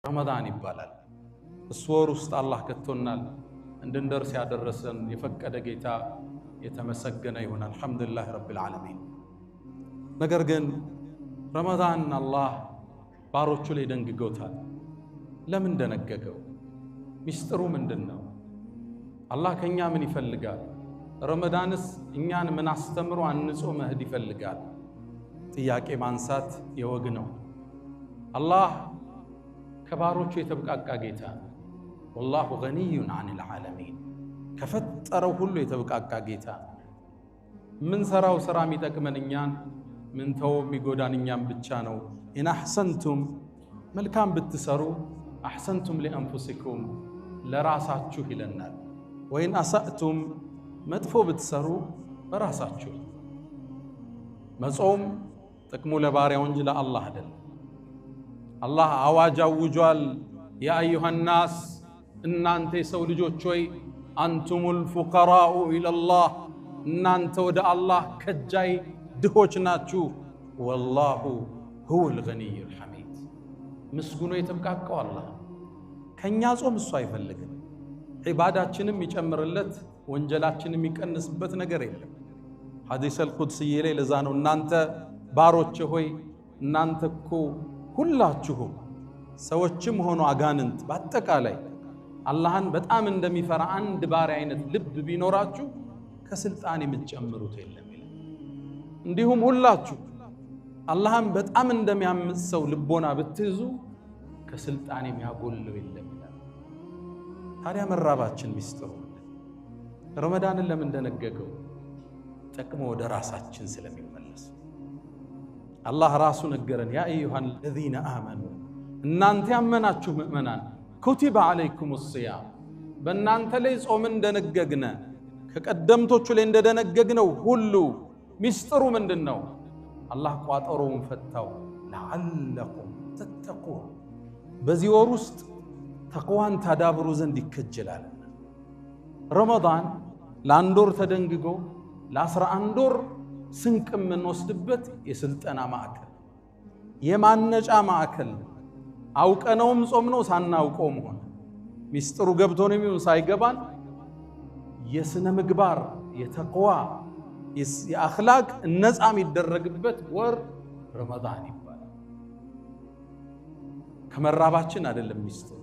ረመዳን ይባላል። እስወር ውስጥ አላህ ከቶናል እንድንደርስ ያደረሰን የፈቀደ ጌታ የተመሰገነ ይሁን። አልሐምዱሊላህ ረቢል ዓለሚን። ነገር ግን ረመዳን አላህ ባሮቹ ላይ ደንግጎታል። ለምን ደነገገው? ሚስጥሩ ምንድነው? አላህ ከኛ ምን ይፈልጋል? ረመዳንስ እኛን ምን አስተምሮ አንጾ መሄድ ይፈልጋል? ጥያቄ ማንሳት የወግ ነው። አላህ ከባሮቹ የተብቃቃ ጌታ ነው። ወላሁ ገኒዩን ዐኒል ዓለሚን። ከፈጠረው ሁሉ የተብቃቃ ጌታ ነው። ምን ሰራው ስራ የሚጠቅመን እኛን፣ ምን ተው የሚጎዳን እኛን ብቻ ነው። ኢን አሕሰንቱም መልካም ብትሰሩ አሕሰንቱም ሊአንፉሲኩም ለራሳችሁ ይለናል። ወይን አሳእቱም መጥፎ ብትሰሩ በራሳችሁ። መጾም ጥቅሙ ለባሪያው እንጂ ለአላህ አይደለም። አላህ አዋጅ አውጇል። ያ አዩሃ ናስ እናንተ የሰው ልጆች ሆይ አንቱሙል ፉቀራኡ ኢለላህ እናንተ ወደ አላህ ከጃይ ድሆች ናችሁ። ወላሁ ሁወል ገኒዩል ሐሚድ ምስጉኖ የተብቃቃው አላህ። ከኛ ጾም እሱ አይፈልግም። ዒባዳችንም ይጨምርለት ወንጀላችንም የሚቀንስበት ነገር የለም። ሐዲሰል ቁድስዬ ላይ ለዛ ነው እናንተ ባሮች ሆይ እናንተ እኮ ሁላችሁም ሰዎችም ሆኖ አጋንንት በአጠቃላይ አላህን በጣም እንደሚፈራ አንድ ባሪያ አይነት ልብ ቢኖራችሁ ከስልጣን የምትጨምሩት የለም ይላል። እንዲሁም ሁላችሁ አላህን በጣም እንደሚያምፅ ሰው ልቦና ብትይዙ ከስልጣን የሚያጎለው የለም ይላል። ታዲያ መራባችን ሚስጥሩ ረመዳንን ለምን ደነገገው? ጠቅሞ ወደ ራሳችን ስለሚመለስ አላህ ራሱ ነገረን። ያ አዩሃ ለዚነ አመኑ እናንተ ያመናችሁ ምእመናን ኩቲበ ዐለይኩም ሲያም በእናንተ ላይ ጾምን እንደነገግነ ከቀደምቶቹ ላይ እንደደነገግነው ሁሉ ሚስጥሩ ምንድን ነው? አላህ ቋጠሮውን ፈታው። ለዓለኩም ተተቁን በዚህ ወር ውስጥ ተቅዋን ታዳብሩ ዘንድ ይከጀላል። ረመዳን ለአንድ ወር ተደንግጎ ለ11 ወር ስንቅ የምንወስድበት የስልጠና ማዕከል የማነጫ ማዕከል አውቀነውም ጾም ነው ሳናውቀውም ሆነ ሚስጥሩ ገብቶን የሚሆን ሳይገባን የስነ ምግባር የተቅዋ የአኽላቅ ነፃ የሚደረግበት ወር ረመዳን ይባላል። ከመራባችን አይደለም ሚስጥሩ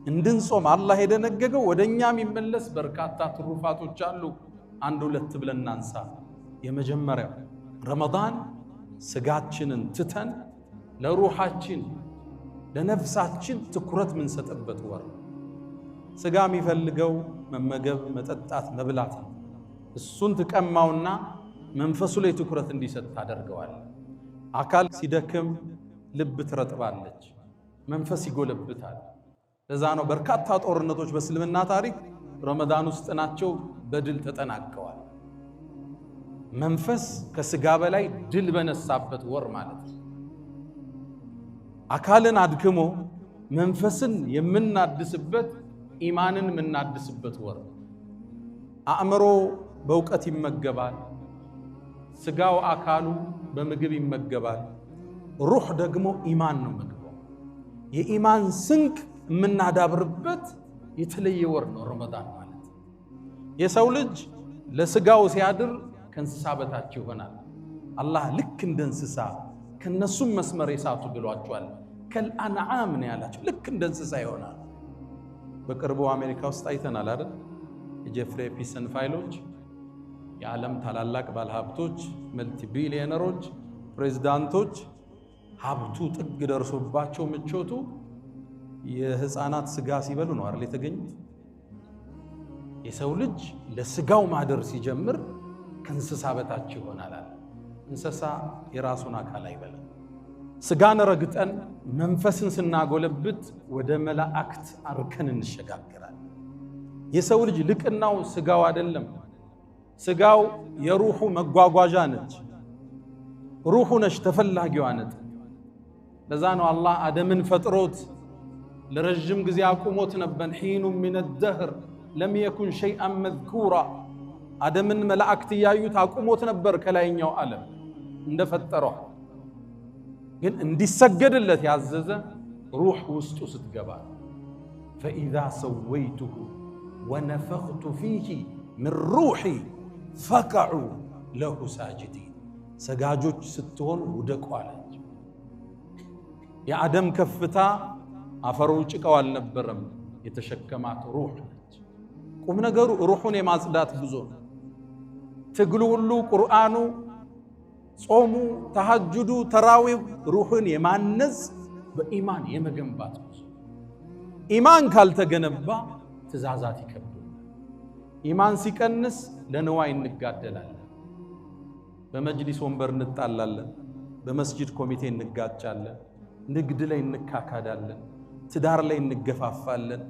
እንድንጾም አላህ የደነገገው። ወደኛ የሚመለስ በርካታ ትሩፋቶች አሉ። አንድ ሁለት ብለን እናንሳ። የመጀመሪያው ረመዳን ስጋችንን ትተን ለሩሃችን ለነፍሳችን ትኩረት ምንሰጥበት ወር። ስጋ የሚፈልገው መመገብ፣ መጠጣት፣ መብላት ነው። እሱን ትቀማውና መንፈሱ ላይ ትኩረት እንዲሰጥ ታደርገዋል። አካል ሲደክም ልብ ትረጥባለች፣ መንፈስ ይጎለብታል። ለዛ ነው በርካታ ጦርነቶች በእስልምና ታሪክ ረመዳን ውስጥ ናቸው በድል ተጠናቀዋል። መንፈስ ከስጋ በላይ ድል በነሳበት ወር ማለት ነው። አካልን አድክሞ መንፈስን የምናድስበት ኢማንን የምናድስበት ወር። አእምሮ በእውቀት ይመገባል፣ ስጋው አካሉ በምግብ ይመገባል። ሩህ ደግሞ ኢማን ነው ምግቡ። የኢማን ስንቅ የምናዳብርበት የተለየ ወር ነው ረመዳን ማለት። የሰው ልጅ ለስጋው ሲያድር ከእንስሳ በታች ይሆናል። አላህ ልክ እንደ እንስሳ ከነሱም መስመር የሳቱ ብሏቸዋል። ከልአንዓም ነው ያላቸው። ልክ እንደ እንስሳ ይሆናል። በቅርቡ አሜሪካ ውስጥ አይተናል አይደል? የጄፍሪ ፒሰን ፋይሎች የዓለም ታላላቅ ባለሀብቶች፣ መልቲ ቢሊዮነሮች፣ ፕሬዝዳንቶች ሀብቱ ጥግ ደርሶባቸው ምቾቱ የህፃናት ስጋ ሲበሉ ነው አይደል የተገኙት። የሰው ልጅ ለስጋው ማደር ሲጀምር ከእንስሳ በታች ይሆናል። እንስሳ የራሱን አካል አይበላም። ስጋን ረግጠን መንፈስን ስናጎለብት ወደ መላእክት አርከን እንሸጋግራለን። የሰው ልጅ ልቅናው ስጋው አይደለም። ስጋው የሩሑ መጓጓዣ ነች። ሩሑ ነች ተፈላጊዋ ነች። ለዛ ነው አላህ አደምን ፈጥሮት ለረጅም ጊዜ አቁሞት ነበር። ሒኑ ሚነ ደህር ለም የኩን ሸይአን መዝኩራ አደምን መላእክት እያዩት አቁሞት ነበር ከላይኛው ዓለም እንደፈጠረው። ግን እንዲሰገድለት ያዘዘ ሩህ ውስጡ ስትገባ ፈኢዛ ሰወይቱሁ ወነፈኽቱ ፊሂ ምን ሩሒ ፈቀዑ ለሁ ሳጅዲን ሰጋጆች ስትሆኑ ውደቁ አላቸው። የአደም ከፍታ አፈሩ ጭቃው አልነበረም፣ የተሸከማት ሩህ ነች። ቁም ነገሩ ሩሑን የማጽዳት ጉዞ ነው። ትግሉ ሁሉ ቁርአኑ፣ ጾሙ፣ ተሐጁዱ፣ ተራዊው ሩህን የማነጽ በኢማን የመገንባት ጉዞ። ኢማን ካልተገነባ ትእዛዛት ይከብዱ። ኢማን ሲቀንስ ለንዋይ እንጋደላለን፣ በመጅሊስ ወንበር እንጣላለን፣ በመስጂድ ኮሚቴ እንጋጫለን፣ ንግድ ላይ እንካካዳለን፣ ትዳር ላይ እንገፋፋለን፣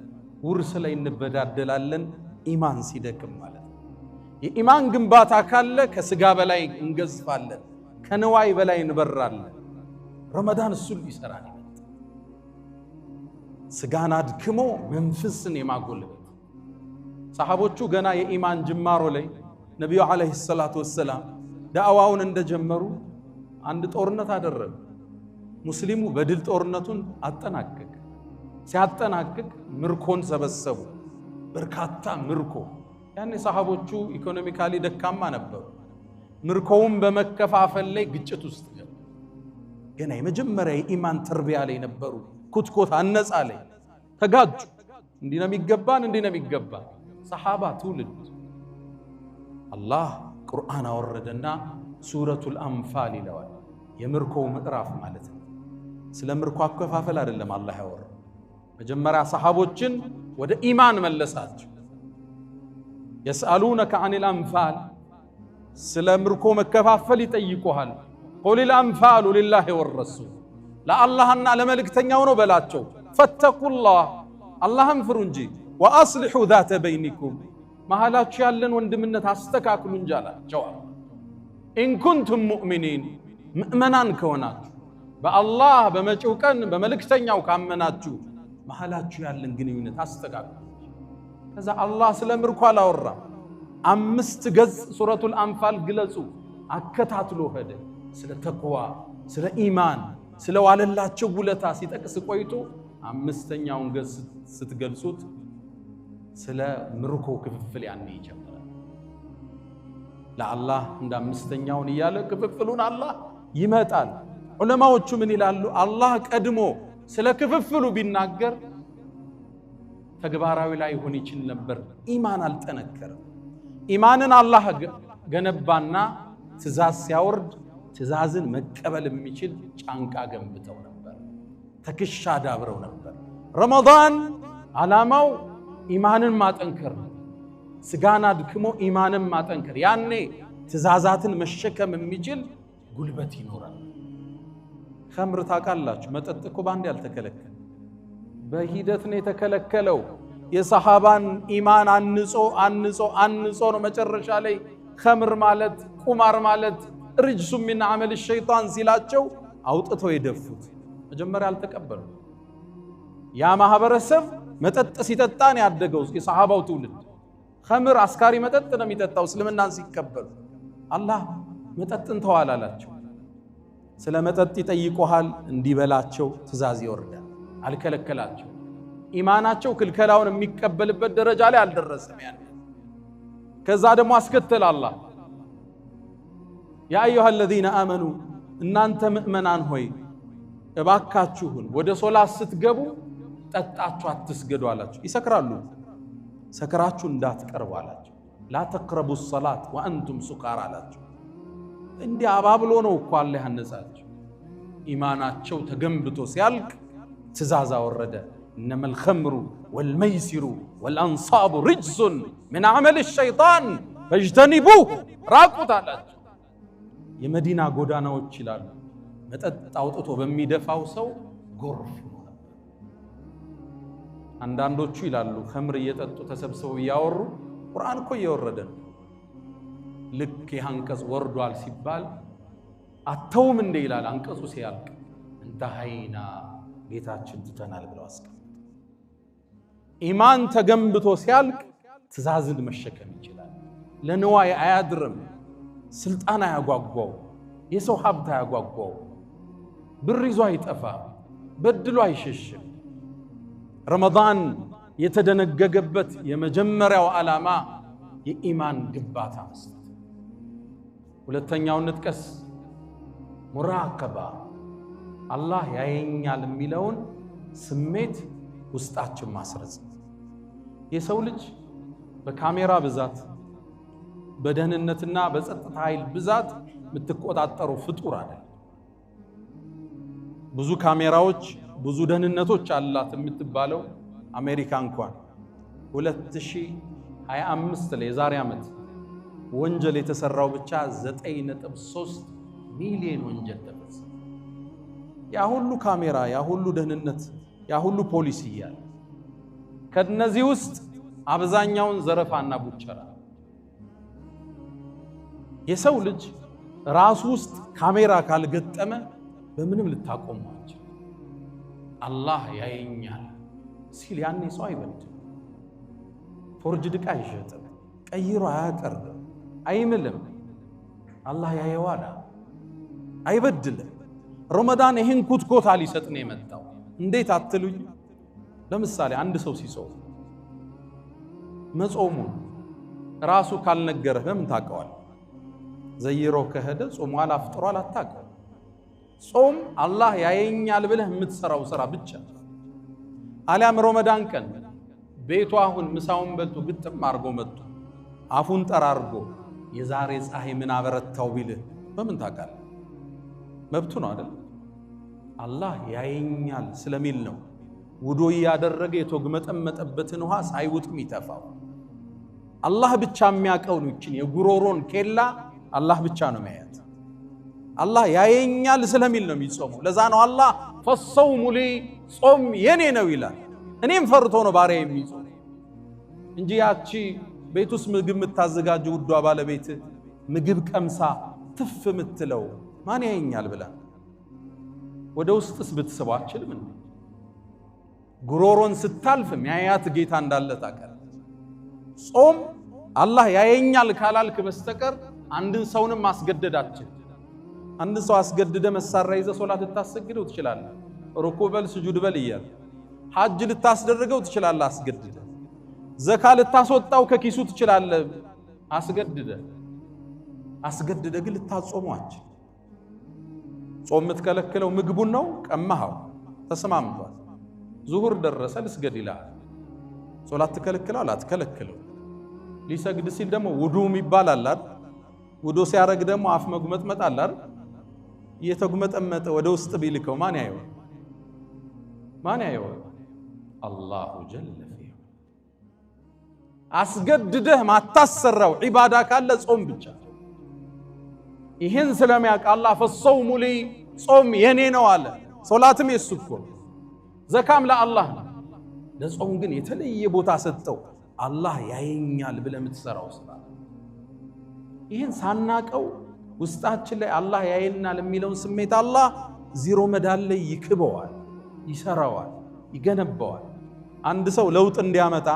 ውርስ ላይ እንበዳደላለን። ኢማን ሲደክም ማለት ነው። የኢማን ግንባታ ካለ ከስጋ በላይ እንገዝፋለን፣ ከንዋይ በላይ እንበራለን። ረመዳን እሱን ሊሰራን ይመጣ ስጋን አድክሞ መንፈስን የማጎልበት ሰሃቦቹ ገና የኢማን ጅማሮ ላይ ነቢዩ ዓለይሂ ሰላቱ ወሰላም ዳዕዋውን እንደጀመሩ አንድ ጦርነት አደረጉ። ሙስሊሙ በድል ጦርነቱን አጠናቀቀ። ሲያጠናቅቅ ምርኮን ሰበሰቡ፣ በርካታ ምርኮ። ያኔ ሰሃቦቹ ኢኮኖሚካሊ ደካማ ነበሩ። ምርኮውን በመከፋፈል ላይ ግጭት ውስጥ ገቡ። ገና የመጀመሪያ የኢማን ተርቢያ ላይ ነበሩ። ኩትኮት አነጻ ላይ ተጋጩ። እንዲህ ነው የሚገባን፣ እንዲህ ነው የሚገባን። ሰሃባ ትውልድ አላህ ቁርአን አወረደና ሱረቱል አንፋል ይለዋል። የምርኮው ምዕራፍ ማለት ነው። ስለ ምርኮ አከፋፈል አይደለም አላህ ያወራው። መጀመሪያ ሰሃቦችን ወደ ኢማን መለሳቸው። የስአሉነከ ዐኒል አንፋል፣ ስለ ምርኮ መከፋፈል ይጠይቁሃል። ቁሊል አንፋሉ ሊላሂ ወረሱል፣ ለአላህና ለመልእክተኛው ነው በላቸው። ፈተቁላህ፣ አላህን ፍሩ እንጂ። ወአስሊሑ ዛተ በይኒኩም፣ መሃላችሁ ያለን ወንድምነት አስተካክሉ እንጂ አላቸው። ኢንኩንቱም ሙእሚኒን፣ ምእመናን ከሆናችሁ በአላህ በመጪው ቀን በመልእክተኛው ካመናችሁ መሃላችሁ ያለን ግንኙነት አስተካክሉ። ከዛ አላህ ስለ ምርኮ አላወራ። 5 ገጽ ሱረቱል አንፋል ግለጹ አከታትሎ ሄደ። ስለ ተቅዋ፣ ስለ ኢማን፣ ስለ ዋለላቸው ውለታ ሲጠቅስ ቆይቶ 5ኛውን ገጽ ስትገልጹት ስለ ምርኮ ክፍፍል ያኔ ይጀምራል። ለአላህ እንደ 5ኛውን እያለ ክፍፍሉን አላህ ይመጣል። ዑለማዎቹ ምን ይላሉ? አላህ ቀድሞ ስለ ክፍፍሉ ቢናገር ተግባራዊ ላይ ሆን ይችል ነበር። ኢማን አልጠነከረም። ኢማንን አላህ ገነባና ትእዛዝ ሲያወርድ ትእዛዝን መቀበል የሚችል ጫንቃ ገንብተው ነበር፣ ትከሻ ዳብረው ነበር። ረመዳን ዓላማው ኢማንን ማጠንከር ነው። ስጋን አድክሞ ኢማንን ማጠንከር፣ ያኔ ትእዛዛትን መሸከም የሚችል ጉልበት ይኖራል። ኸምር ታውቃላችሁ፣ መጠጥ እኮ ባንዴ ያልተከለከለ በሂደት ነው የተከለከለው። የሰሃባን ኢማን አንጾ አንጾ አንጾ ነው መጨረሻ ላይ ኸምር ማለት ቁማር ማለት ርጅሱ ሚን አመል ሸይጣን ሲላቸው አውጥተው የደፉት። መጀመሪያ አልተቀበሉ። ያ ማህበረሰብ መጠጥ ሲጠጣን ያደገው የሰሃባው ትውልድ ኸምር አስካሪ መጠጥ ነው የሚጠጣው። እስልምናን ሲቀበሉ አላህ መጠጥን ተዋላላቸው። ስለ መጠጥ ይጠይቁሃል፣ እንዲበላቸው ትእዛዝ ይወርዳል። አልከለከላቸው። ኢማናቸው ክልከላውን የሚቀበልበት ደረጃ ላይ አልደረሰም። ያን ከዛ ደግሞ አስከተለ አላህ ያ አዩሃ الذين آمنوا፣ እናንተ ምእመናን ሆይ እባካችሁን ወደ ሶላት ስትገቡ ጠጣችሁ አትስገዱ አላቸው። ይሰክራሉ፣ ሰክራችሁ እንዳትቀርቡ አላቸው። ላ ተቅረቡ الصلاة وأنتم سكارى አላቸው። እንዲህ አባብሎ ነው እኮ አላህ ያነጻቸው። ኢማናቸው ተገንብቶ ሲያልቅ ትእዛዝ አወረደ። إنما الخمر والميسر والأنصاب رجس من عمل الشيطان فاجتنبوه راقوت አላቸው። የመዲና ጎዳናዎች ይላሉ መጠጥ አውጥቶ በሚደፋው ሰው ጎርፍ ነው። አንዳንዶቹ ይላሉ ኸምር እየጠጡ ተሰብስበው ያወሩ ቁርአን እኮ እየወረደ ነው። ልክ አንቀጽ ወርዷል ሲባል አተውም እንደ ይላል አንቀጹ ሲያልቅ እንተሃይና ጌታችን ትተናል ብለው አስቀምጡ። ኢማን ተገንብቶ ሲያልቅ ትእዛዝን መሸከም ይችላል። ለንዋይ አያድርም። ስልጣን አያጓጓው፣ የሰው ሀብት አያጓጓው፣ ብር ይዞ አይጠፋ፣ በድሎ አይሸሽም። ረመዳን የተደነገገበት የመጀመሪያው ዓላማ የኢማን ግንባታ መስጠት። ሁለተኛውን ንጥቀስ፣ ሙራቀባ አላህ ያየኛል የሚለውን ስሜት ውስጣችን ማስረጽ። የሰው ልጅ በካሜራ ብዛት በደህንነትና በጸጥታ ኃይል ብዛት የምትቆጣጠረው ፍጡር አይደል። ብዙ ካሜራዎች ብዙ ደህንነቶች አላት የምትባለው አሜሪካ እንኳን 2025 ላይ የዛሬ ዓመት ወንጀል የተሰራው ብቻ 9.3 ሚሊዮን ወንጀል ተፈጸመ። ያ ሁሉ ካሜራ፣ ያ ሁሉ ደህንነት፣ ያ ሁሉ ፖሊስ እያለ ከነዚህ ውስጥ አብዛኛውን ዘረፋና ቡቸራ። የሰው ልጅ ራሱ ውስጥ ካሜራ ካልገጠመ በምንም ልታቆማቸው። አላህ ያየኛል ሲል ያኔ ሰው አይበድም፣ ፎርጅድ ዕቃ አይሸጥም፣ ቀይሮ አያቀርብም፣ አይምልም። አላህ ያየዋል፣ አይበድልም። ረመዳን ይህን ኩትኮታ ሊሰጥ ነው የመጣው። እንዴት አትሉኝ? ለምሳሌ አንድ ሰው ሲጾም መጾሙን ራሱ ካልነገረህ በምን ታውቀዋል? ዘይሮ ከሄደ ጾሟል አፍጥሯል አታውቀው። ጾም አላህ ያየኛል ብለህ የምትሰራው ስራ ብቻ። አሊያም ረመዳን ቀን ቤቱ አሁን ምሳውን በልቶ ግጥም አድርጎ መጥቶ አፉን ጠራርጎ የዛሬ ፀሐይ ምን አበረታው ቢልህ በምን ታውቃለህ? መብቱ ነው አይደል? አላህ ያየኛል ስለሚል ነው ውዶ ያደረገ የተግመጠመጠበትን ውሃ ሳይውጥም ይተፋው። አላህ ብቻ የሚያውቀው ይችን የጉሮሮን ኬላ አላህ ብቻ ነው የሚያያት። አላህ ያየኛል ስለሚል ነው የሚጾመው። ለዛ ነው አላህ ፈሰውሙ ሊ ጾም የኔ ነው ይላል። እኔም ፈርቶ ነው ባሪያ የሚጾም እንጂ ያቺ ቤት ውስጥ ምግብ የምታዘጋጅ ውዷ ባለቤት ምግብ ቀምሳ ትፍ የምትለው ማን ያየኛል ብላ ወደ ውስጥስ ብትስበው አትችልም እንዴ? ጉሮሮን ስታልፍ ያያት ጌታ እንዳለ ታውቃለህ። ጾም አላህ ያየኛል ካላልክ በስተቀር አንድን ሰውንም ማስገደዳችን። አንድ ሰው አስገድደ መሳሪያ ይዘህ ሶላት ልታሰግደው ትችላለህ፣ ሩኩዕ በል ስጁድ በል እያለ። ሐጅ ልታስደርገው ትችላለህ አስገድደ። ዘካ ልታስወጣው ከኪሱ ትችላለህ አስገድደ ግን ልታጾሟች። ጾም የምትከለክለው ምግቡን ነው፣ ቀማኸው፣ ተስማምቷል። ዙሁር ደረሰ ልስገድ ይላል። ሶላት ትከለክለው አትከለክለው። ሊሰግድ ሲል ደግሞ ውዱ ይባላል አይደል? ውዱ ሲያረግ ደግሞ አፍ መጉመጥመጥ አለ አይደል? እየተጉመጠመጠ ወደ ውስጥ ቢልከው ማን ያየው? አላሁ ጀለ ፊሁ። አስገድደህ ማታሰራው ዒባዳ ካለ ጾም ብቻ። ይህን ስለሚያውቅ አላህ ፈሰውሙ ሊ ጾም የኔ ነው አለ። ሶላትም የሱ እኮ ዘካም ለአላህ ነው። ለጾም ግን የተለየ ቦታ ሰጠው። አላህ ያየኛል ብለህ የምትሰራው ስራ። ይህን ሳናቀው ውስጣችን ላይ አላህ ያየናል የሚለውን ስሜት አላህ ዚሮ መዳን ላይ ይክበዋል፣ ይሰራዋል፣ ይገነባዋል። አንድ ሰው ለውጥ እንዲያመጣ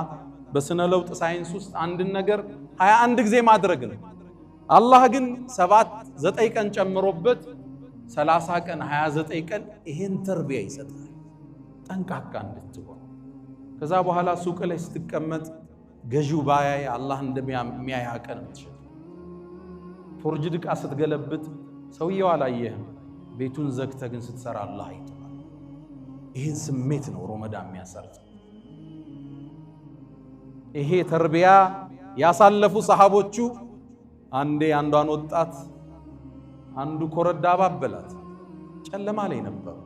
በስነ ለውጥ ሳይንስ ውስጥ አንድን ነገር 21 ጊዜ ማድረግ ነው። አላህ ግን 7-9 ቀን ጨምሮበት 30 ቀን 29 ቀን ይሄን ተርቢያ ይሰጣል፣ ጠንቃቃ እንድትሆን። ከዛ በኋላ ሱቅ ላይ ስትቀመጥ ገዢው ባያይ አላህ እንደሚያይ አቀን ምትሸጥ። ፎርጅድ ዕቃ ስትገለብጥ ሰውየው አላየህም፣ ቤቱን ዘግተህ ግን ስትሰራ አላህ አይተዋል። ይህን ስሜት ነው ረመዳን የሚያሰርጸው። ይሄ ተርቢያ ያሳለፉ ሰሃቦቹ አንዴ አንዷን ወጣት አንዱ ኮረዳ አባበላት። ጨለማ ላይ ነበሩ።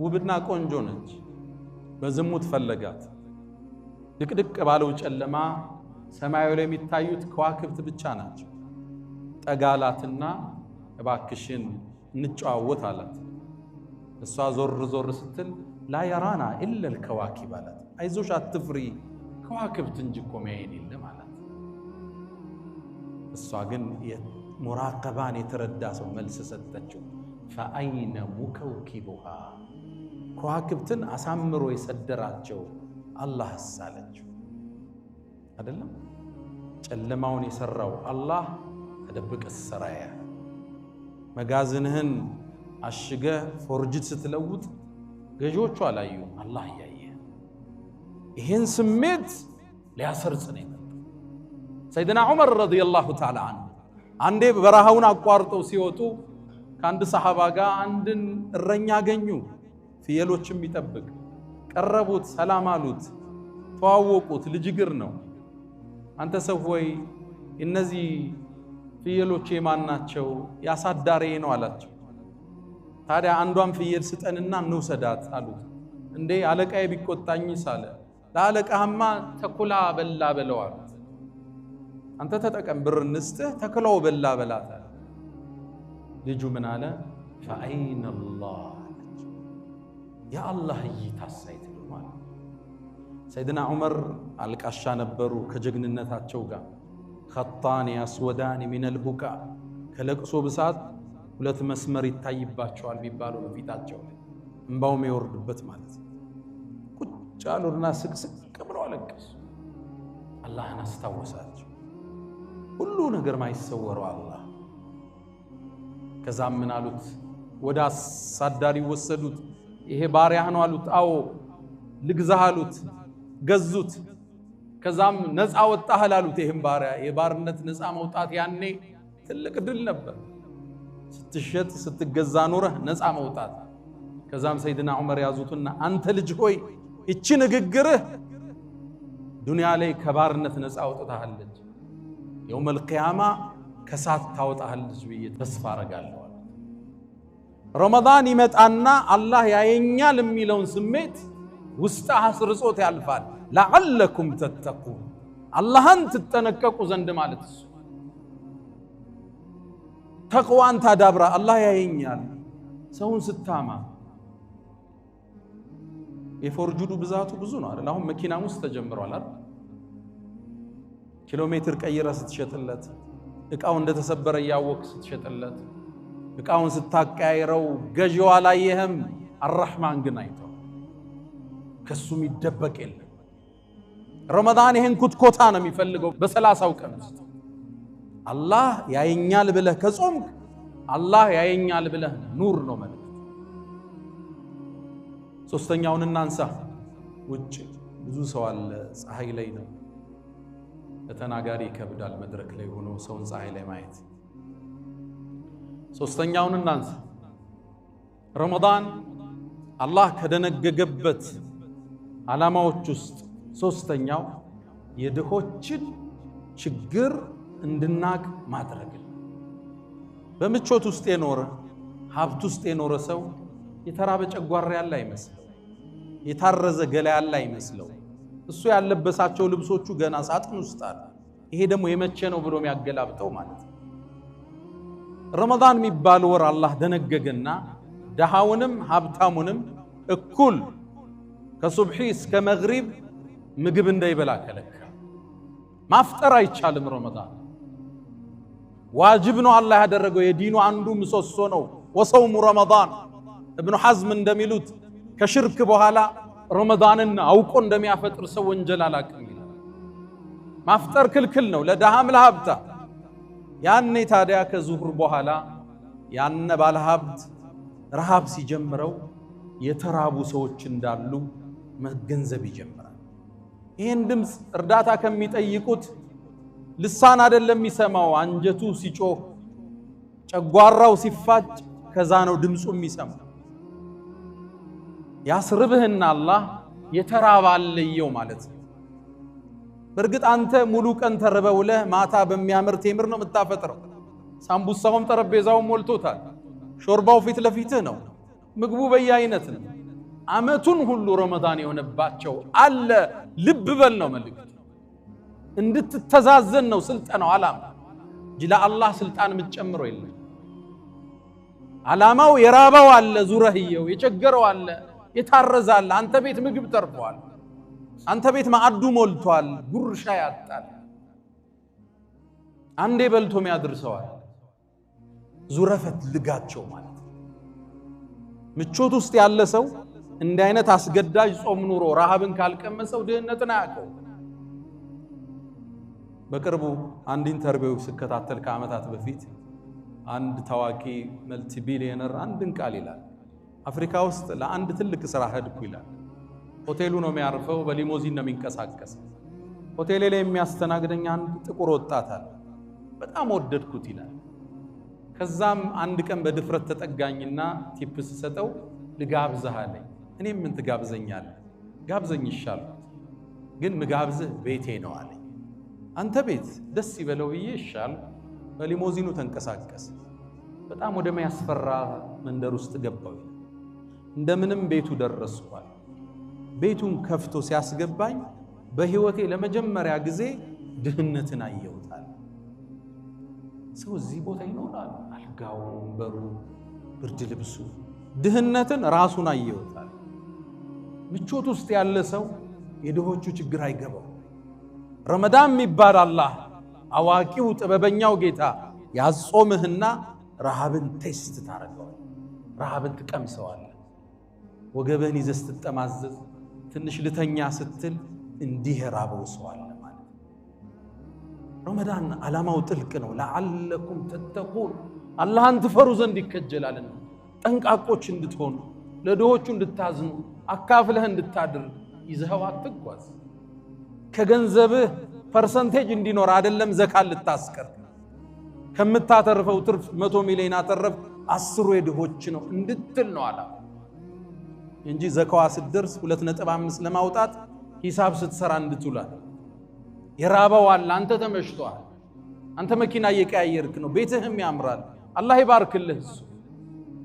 ውብና ቆንጆ ነች። በዝሙት ፈለጋት። ድቅድቅ ባለው ጨለማ ሰማዩ ላይ የሚታዩት ከዋክብት ብቻ ናቸው። ጠጋላትና እባክሽን እንጨዋወት አላት። እሷ ዞር ዞር ስትል ላ የራና ኢለል ከዋኪብ አላት። አይዞሽ አትፍሪ ከዋክብት እንጂ እኮ የሚያየን የለም አላት። እሷ ግን ሙራቀባን የተረዳ ሰው መልስ ሰጠችው። ፈአይነ ሙከውኪቡሃ ከዋክብትን አሳምሮ የሰደራቸው አላህ አሳለችው። አይደለም ጨለማውን የሰራው አላህ ተደብቀ ሰራያ። መጋዝንህን አሽገህ ፎርጅት ስትለውጥ ገዢዎቹ አላዩ፣ አላህ ያየ። ይሄን ስሜት ሊያሰርጽ ነው የመጣው። ሰይድና ዑመር ረዲየላሁ ተዓላ ዐንሁ አንዴ በረሃውን አቋርጠው ሲወጡ ከአንድ ሰሃባ ጋር አንድን እረኛ አገኙ፣ ፍየሎችም ይጠብቅ። ቀረቡት፣ ሰላም አሉት፣ ተዋወቁት። ልጅ እግር ነው። አንተ ሰው ሆይ እነዚህ ፍየሎች የማን ናቸው? ያሳዳሬ ነው አላቸው። ታዲያ አንዷን ፍየል ስጠንና እንውሰዳት አሉት። እንዴ አለቃዬ ቢቆጣኝስ አለ። ለአለቃህማ ተኩላ በላ በለው አሉት። አንተ ተጠቀም ብር እንስጥህ፣ ተኩላው በላ በላት አለ። ልጁ ምን አለ? ፈአይነ አላህ የአላህ እይታ ሳይት ነው ማለት። ሰይድና ዑመር አልቃሻ ነበሩ ከጀግንነታቸው ጋር። ኸጣን ያስወዳን ሚነል ቡካ ከለቅሶ ብዛት ሁለት መስመር ይታይባቸዋል የሚባለው በፊታቸው ላይ እንባውም የወርድበት ማለት ነው። ቁጭ አሉና ስቅስቅ ብለው አለቀሱ። አላህን አስታወሳቸው። ሁሉ ነገር ማይሰወረው አላህ። ከዛም ምን አሉት? ወደ አሳዳሪ ወሰዱት። ይሄ ባሪያህ ነው አሉት። አዎ ልግዛህ አሉት። ገዙት። ከዛም ነፃ ወጣህ አሉት። ይሄን ባሪያ የባርነት ነፃ መውጣት ያኔ ትልቅ ድል ነበር። ስትሸጥ ስትገዛ ኑረህ ነፃ መውጣት። ከዛም ሰይድና ዑመር ያዙትና አንተ ልጅ ሆይ እቺ ንግግርህ ዱንያ ላይ ከባርነት ነፃ አውጥታለች፣ የውመል ቂያማ ከሳት ታወጣለች ብዬ ተስፋ አረጋለሁ። ረመዳን ይመጣና አላህ ያየኛል የሚለውን ስሜት ውስጥ አስርጾት ያልፋል። ለዓለኩም ተተቁን አላህን ትጠነቀቁ ዘንድ ማለት እሱ ተቅዋን ታዳብራ። አላህ ያየኛል። ሰውን ስታማ የፎርጁዱ ብዛቱ ብዙ ነው አይደል? አሁን መኪናም ውስጥ ተጀምሯል አይደል? ኪሎ ሜትር ቀይረ ስትሸጥለት፣ እቃው እንደተሰበረ ያወቅ ስትሸጥለት፣ እቃውን ስታቀያይረው ገዢው አላየህም። አርራህማን ግን አይተው ከሱ የሚደበቅ የለም። ረመዳን ይሄን ኩትኮታ ነው የሚፈልገው። በ30 ቀን ውስጥ አላህ ያየኛል ብለህ ከጾምክ አላህ ያየኛል ብለህ ኑር ነው ማለት። ሶስተኛውን እናንሳ። ውጭ ብዙ ሰው አለ፣ ፀሐይ ላይ ነው። ለተናጋሪ ይከብዳል መድረክ ላይ ሆኖ ሰውን ፀሐይ ላይ ማየት። ሶስተኛውን እናንሳ። ረመዳን አላህ ከደነገገበት ዓላማዎች ውስጥ ሶስተኛው የድሆችን ችግር እንድናቅ ማድረግ። በምቾት ውስጥ የኖረ ሀብት ውስጥ የኖረ ሰው የተራበ ጨጓራ ያለ አይመስለው፣ የታረዘ ገላ ያለ አይመስለው። እሱ ያለበሳቸው ልብሶቹ ገና ሳጥን ውስጥ አለ። ይሄ ደግሞ የመቼ ነው ብሎ የሚያገላብጠው ማለት ነው። ረመዳን የሚባል ወር አላህ ደነገገና ደሃውንም ሀብታሙንም እኩል ከሱብሒ እስከ መግሪብ ምግብ እንዳይበላ ከለከለ። ማፍጠር አይቻልም። ረመዳን ዋጅብ ነው አላህ ያደረገው፣ የዲኑ አንዱ ምሰሶ ነው። ወሰውሙ ረመዳን እብኑ ሐዝም እንደሚሉት ከሽርክ በኋላ ረመዳንን አውቆ እንደሚያፈጥር ሰው ወንጀል አላቅም ይላል። ማፍጠር ክልክል ነው ለደሃም ለሀብታ። ያኔ ታዲያ ከዙሁር በኋላ ያነ ባለ ሀብት ረሃብ ሲጀምረው የተራቡ ሰዎች እንዳሉ መገንዘብ ይጀምራል። ይህን ድምፅ እርዳታ ከሚጠይቁት ልሳን አይደለም የሚሰማው፣ አንጀቱ ሲጮህ ጨጓራው ሲፋጭ ከዛ ነው ድምፁ የሚሰማው። ያስርብህና አላህ የተራበ አለየው ማለት ነው። በእርግጥ አንተ ሙሉ ቀን ተርበህ ውለህ ማታ በሚያምር ቴምር ነው የምታፈጥረው። ሳምቡሳውም ጠረጴዛውም ሞልቶታል። ሾርባው ፊት ለፊትህ ነው። ምግቡ በየአይነት ነው። ዓመቱን ሁሉ ረመዳን የሆነባቸው አለ። ልብ በል ነው መልእክቱ። እንድትተዛዘን ነው ስልጠናው ዓላማ እንጂ ለአላህ ስልጣን የምትጨምረው የለም። ዓላማው የራበው አለ፣ ዙረህየው የቸገረው አለ፣ የታረዘ አለ። አንተ ቤት ምግብ ተርፏል፣ አንተ ቤት ማዕዱ ሞልቷል፣ ጉርሻ ያጣል። አንዴ በልቶም ያድርሰዋል። ዙረፈት ልጋቸው ማለት ነው። ምቾት ውስጥ ያለ ሰው እንዲህ አይነት አስገዳጅ ጾም ኑሮ ረሃብን ካልቀመሰው ድህነትን አያውቀው። በቅርቡ አንድ ኢንተርቪው ስከታተል ከዓመታት በፊት አንድ ታዋቂ መልቲ ቢሊዮነር አንድን ቃል ይላል። አፍሪካ ውስጥ ለአንድ ትልቅ ስራ ሄድኩ ይላል። ሆቴሉ ነው የሚያርፈው፣ በሊሞዚን ነው የሚንቀሳቀስ። ሆቴሌ ላይ የሚያስተናግደኝ አንድ ጥቁር ወጣት አለ። በጣም ወደድኩት ይላል። ከዛም አንድ ቀን በድፍረት ተጠጋኝና ቲፕስ ሰጠው። ልጋብዝህ አለኝ። እኔም ምን ትጋብዘኛለህ? ጋብዘኝ ይሻላል፣ ግን ምጋብዝህ ቤቴ ነው አለኝ። አንተ ቤት ደስ ይበለው ብዬ ይሻል። በሊሞዚኑ ተንቀሳቀስ። በጣም ወደ ሚያስፈራ መንደር ውስጥ ገባው። እንደምንም ቤቱ ደረስኳል። ቤቱን ከፍቶ ሲያስገባኝ በህይወቴ ለመጀመሪያ ጊዜ ድህነትን አየሁታል። ሰው እዚህ ቦታ ይኖራል? አልጋው፣ ወንበሩ፣ ብርድ ልብሱ፣ ድህነትን ራሱን አየሁታል። ምቾት ውስጥ ያለ ሰው የድሆቹ ችግር አይገባው። ረመዳን የሚባል አላህ አዋቂው ጥበበኛው ጌታ ያጾምህና ረሃብን ቴስት ታረገዋል። ረሃብን ትቀምሰዋል። ወገብህን ይዘህ ስትጠማዘዝ ትንሽ ልተኛ ስትል እንዲህ ራበው ሰው አለ ማለት። ረመዳን ዓላማው ጥልቅ ነው። ለዓለኩም ተተቁን አላህን ትፈሩ ዘንድ ይከጀላልና ጠንቃቆች እንድትሆኑ፣ ለድሆቹ እንድታዝኑ፣ አካፍለህ እንድታድር ይዘኸው አትጓዝ። ከገንዘብህ ፐርሰንቴጅ እንዲኖር አይደለም ዘካን ልታስቀር። ከምታተርፈው ትርፍ 100 ሚሊዮን አተረፍ 10 የድሆች ነው እንድትል ነው ዓላማ እንጂ ዘካዋ ስትደርስ 2.5 ለማውጣት ሂሳብ ስትሰራ እንድትውላል። የራበው አለ፣ አንተ ተመሽቷል። አንተ መኪና እየቀያየርክ ነው፣ ቤትህም ያምራል። አላህ ይባርክልህ። እሱ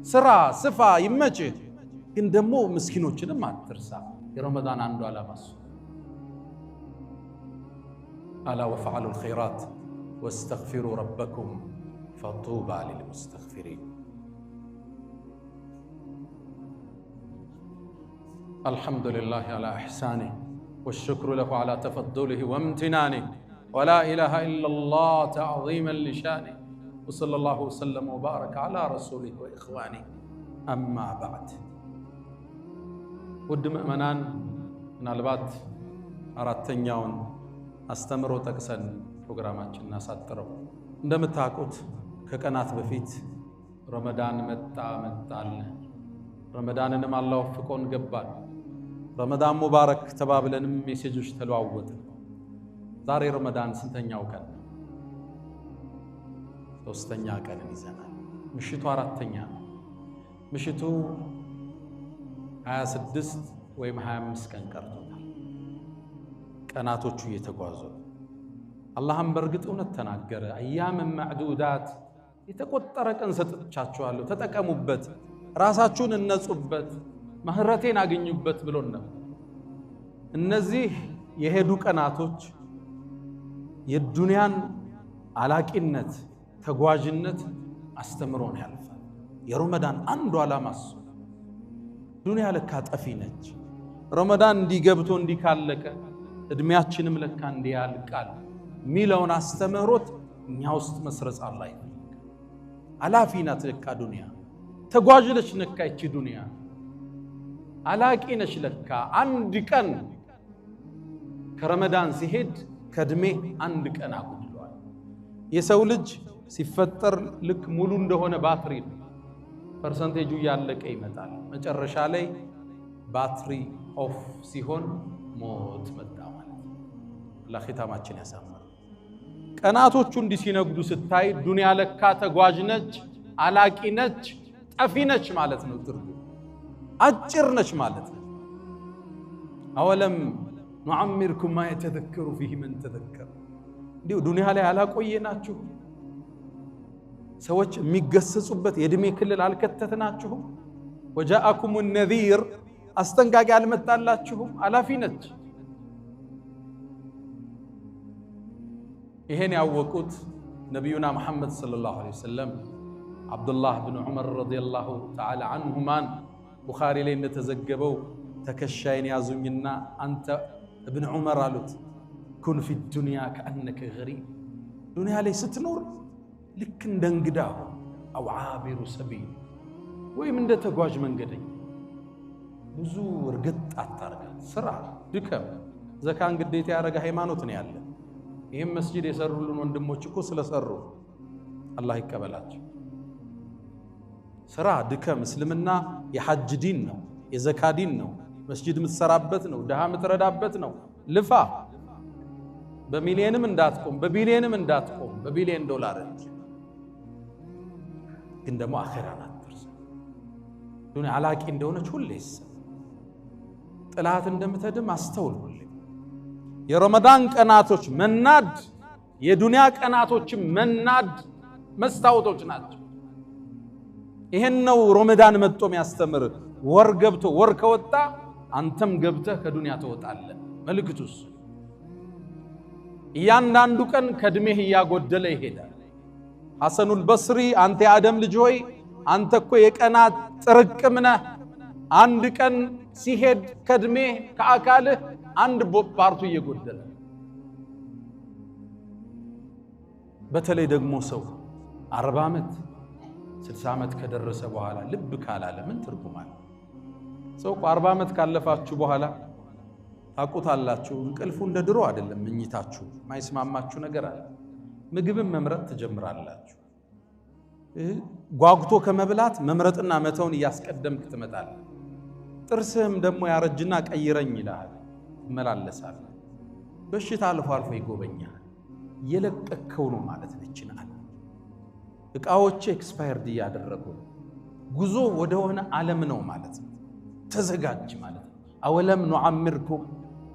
ስራ ስፋ ይመችህ፣ ግን ደግሞ ምስኪኖችንም አትርሳ። የረመዳን አንዱ ዓላማ እሱ። አላ ወፈዐሉ الخيرات واستغفروا ربكم فطوبى للمستغفرين. الحمد لله على إحسانه والشكر له على تفضله وامتنانه ولا إله إلا الله تعظيما لشانه وصلى الله وسلم وبارك على رسوله وإخوانه أما بعد. ውድ ምእመናን ምናልባት አራተኛውን አስተምሮ ጠቅሰን ፕሮግራማችን እናሳጥረው። እንደምታውቁት ከቀናት በፊት ረመዳን መጣል። ረመዳንንም አላህ ወፍቆን ገባን። ረመዳን ሙባረክ ተባብለንም ሜሴጆች ተለዋወጥን። ዛሬ ረመዳን ስንተኛው ቀን? ሶስተኛ ቀንን ይዘናል። ምሽቱ አራተኛ ነው። ምሽቱ 26 ወይም 25 ቀን ቀርቶታል። ቀናቶቹ እየተጓዙ አላህም በእርግጥ እውነት ተናገረ። አያምን ማዕዱዳት፣ የተቆጠረ ቀን ሰጥቻችኋለሁ፣ ተጠቀሙበት፣ ራሳችሁን እነጹበት፣ ምህረቴን አገኙበት ብሎን ነው። እነዚህ የሄዱ ቀናቶች የዱንያን አላቂነት ተጓዥነት አስተምሮን ያልፋል። የረመዳን አንዱ ዓላማ እሱ። ዱንያ ለካ ጠፊ ነች። ረመዳን እንዲገብቶ እንዲካለቀ እድሜያችንም ለካ እንዲያልቃል ሚለውን አስተምህሮት እኛ ውስጥ መስረጽ አላህ ይፈልጋል። አላፊ ናት ለካ ዱንያ፣ ተጓዥ ነች ለካ ይቺ ዱንያ፣ አላቂ ነች ለካ። አንድ ቀን ከረመዳን ሲሄድ ከእድሜ አንድ ቀን አጉድሏል። የሰው ልጅ ሲፈጠር ልክ ሙሉ እንደሆነ ባትሪ ነው። ፐርሰንቴጁ እያለቀ ይመጣል። መጨረሻ ላይ ባትሪ ኦፍ ሲሆን ሞት መጣ ማለት ነው። አላህ ኺታማችን ያሳምራል። ቀናቶቹ እንዲህ ሲነግዱ ስታይ ዱንያ ለካ ተጓዥ ነች፣ አላቂ ነች፣ ጠፊ ነች ማለት ነው። ትርጉም አጭር ነች ማለት ነው። አወለም ኑዓሚርኩም ማ የተዘከሩ ፊህ መን ተዘከረ። እንዲሁ ዱንያ ላይ አላቆየናችሁ? ሰዎች የሚገሰጹበት የእድሜ ክልል አልከተትናችሁም? ወጃአኩም ነዚር፣ አስጠንቃቂ አልመጣላችሁም? አላፊ ነች። ይሄን ያወቁት ነቢዩና መሐመድ ሰለላሁ ዐለይሂ ወሰለም አብዱላህ ብን ዑመር ረዲየላሁ ተዓላ አንሁማን ቡኻሪ ላይ እንደተዘገበው ትከሻዬን ያዙኝና አንተ እብን ዑመር አሉት፣ ኩን ፊ ዱንያ ከአነከ ገሪብ፣ ዱንያ ላይ ስትኖር ልክ እንደ እንግዳ አው ዓቢሩ ሰቢል፣ ወይም እንደ ተጓዥ መንገደኛ። ብዙ እርግጥ አታርጋት፣ ስራ ድከም። ዘካን ግዴታ ያደረገ ሃይማኖት ነው ያለ። ይህም መስጂድ የሰሩልን ወንድሞች እኮ ስለሰሩ አላህ ይቀበላቸው። ስራ ድከም። እስልምና የሐጅ ዲን ነው፣ የዘካ ዲን ነው፣ መስጂድ የምትሰራበት ነው፣ ድሃ የምትረዳበት ነው። ልፋ። በሚሊየንም እንዳትቆም፣ በቢሊየንም እንዳትቆም፣ በቢሊየን ዶላር እንጂ። ግን ደግሞ አኺራን አትርሳ። ዱንያ አላቂ እንደሆነች ሁሌ ይሰማ። ጥላት እንደምትሄድም አስተውል ሁሌ። የረመዳን ቀናቶች መናድ የዱንያ ቀናቶችም መናድ መስታወቶች ናቸው። ይሄን ነው ረመዳን መጥቶ የሚያስተምር። ወር ገብቶ ወር ከወጣ አንተም ገብተህ ከዱንያ ትወጣለህ። መልእክቱስ እያንዳንዱ ቀን ከእድሜህ እያጎደለ ይሄዳል። ሐሰኑል በስሪ አንተ የአደም ልጅ ሆይ አንተ እኮ የቀናት ጥርቅም ነህ። አንድ ቀን ሲሄድ ከእድሜህ ከአካልህ አንድ ፓርቱ እየጎደለ። በተለይ ደግሞ ሰው 40 ዓመት 60 ዓመት ከደረሰ በኋላ ልብ ካላለ ምን ትርጉም አለ? ሰው 40 ዓመት ካለፋችሁ በኋላ ታውቁታላችሁ፣ እንቅልፉ እንደ ድሮ አይደለም። ምኝታችሁ ማይስማማችሁ ነገር አለ። ምግብን መምረጥ ትጀምራላችሁ። ጓጉቶ ከመብላት መምረጥና መተውን እያስቀደምክ ትመጣለህ። ጥርስህም ደግሞ ያረጅና ቀይረኝ ይልሃል፣ ትመላለሳለህ። በሽታ አልፎ አልፎ ይጎበኛል። የለቀከው ነው ማለት ነችናል። እቃዎች ኤክስፓየርድ እያደረጉ ጉዞ ወደሆነ ዓለም ነው ማለት ነው። ተዘጋጅ ማለት ነው። አወለም ኑዓምርኩም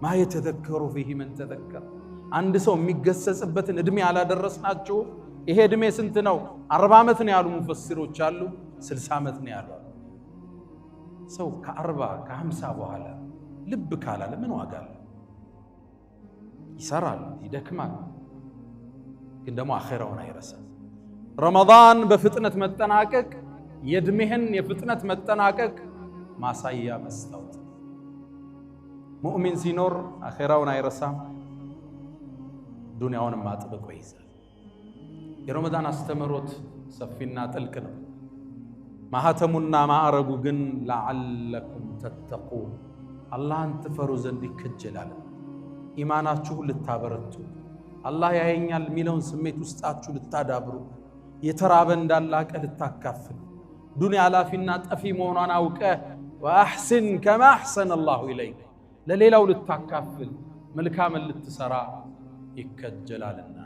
ማ የተዘከሩ ፊህ መን ተዘከር። አንድ ሰው የሚገሰጽበትን እድሜ አላደረስናችሁ? ይሄ እድሜ ስንት ነው? 40 ዓመት ነው ያሉ ሙፈሲሮች አሉ፣ 60 ዓመት ነው ያሉ። ሰው ከ40 ከ50 በኋላ ልብ ካላለ ምን ዋጋ አለ? ይሰራል፣ ይደክማል፣ ግን ደግሞ አኺራውን አይረሳም። ረመዳን በፍጥነት መጠናቀቅ የእድሜህን የፍጥነት መጠናቀቅ ማሳያ መስታወት። ሙእሚን ሲኖር አኺራውን አይረሳም፣ ዱንያውንም አጥብቆ ይይዛል። የረመዳን አስተምህሮት ሰፊና ጥልቅ ነው። ማህተሙና ማዕረጉ ግን ለዓለኩም ተተቁን፣ አላህን ትፈሩ ዘንድ ይከጀላል። ኢማናችሁ ልታበረቱ፣ አላህ ያየኛል የሚለውን ስሜት ውስጣችሁ ልታዳብሩ፣ የተራበ እንዳላቀ ልታካፍል፣ ዱንያ አላፊና ጠፊ መሆኗን አውቀ ወአሕሲን ከማ አሕሰነ አላሁ ኢለይክ ለሌላው ልታካፍል፣ መልካምን ልትሰራ ይከጀላልና።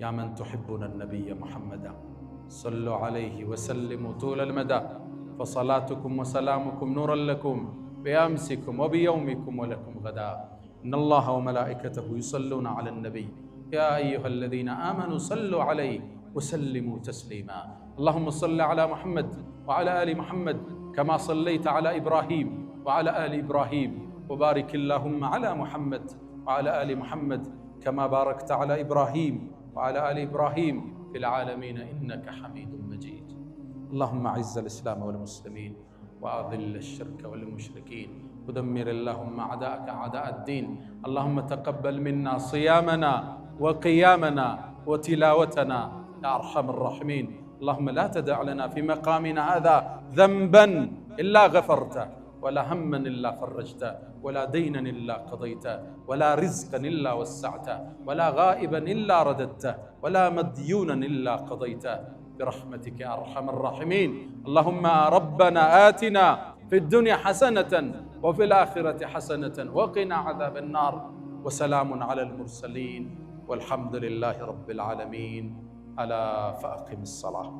ያ መን ቱሒቡነ ነቢየ ሙሐመዳ ሰሉ ዐለይሂ ወሰሊሙ ጡለል መዳ ፈሰላቱኩም ወሰላሙኩም ኑረን ለኩም ቢአምሲኩም ወቢየውሚኩም ወለኩም ገዳ ኢነላሃ ወመላኢከተሁ ዩሰሉነ ዐለን ነቢይ ያ አዩሀ ለዚነ አመኑ ሰሉ ዐለይሂ ወሰሊሙ ተስሊማ አላሁመ ሰሊ ዐላ ሙሐመድ ወዐላ አሊ ሙሐመድ ከማ ሰለይተ ዐላ ኢብራሂም ወዐላ አሊ ኢብራሂም ወባሪክ አላሁመ ዐላ ሙሐመድ وعلى آل محمد كما باركت على إبراهيم وعلى آل إبراهيم في العالمين إنك حميد مجيد. اللهم أعز الإسلام والمسلمين وأذل الشرك والمشركين ودمر اللهم أعداءك أعداء الدين. اللهم تقبل منا صيامنا وقيامنا وتلاوتنا يا أرحم الراحمين. اللهم لا تدع لنا في مقامنا هذا ذنبا إلا غفرته، ولا هما إلا فرجته، ولا دينا إلا قضيته، ولا رزقا إلا وسعته، ولا غائبا إلا رددته، ولا مديونا إلا قضيته برحمتك يا أرحم الراحمين. اللهم ربنا آتنا في الدنيا حسنة وفي الآخرة حسنة وقنا عذاب النار. وسلام على المرسلين والحمد لله رب العالمين. ألا فأقم الصلاة.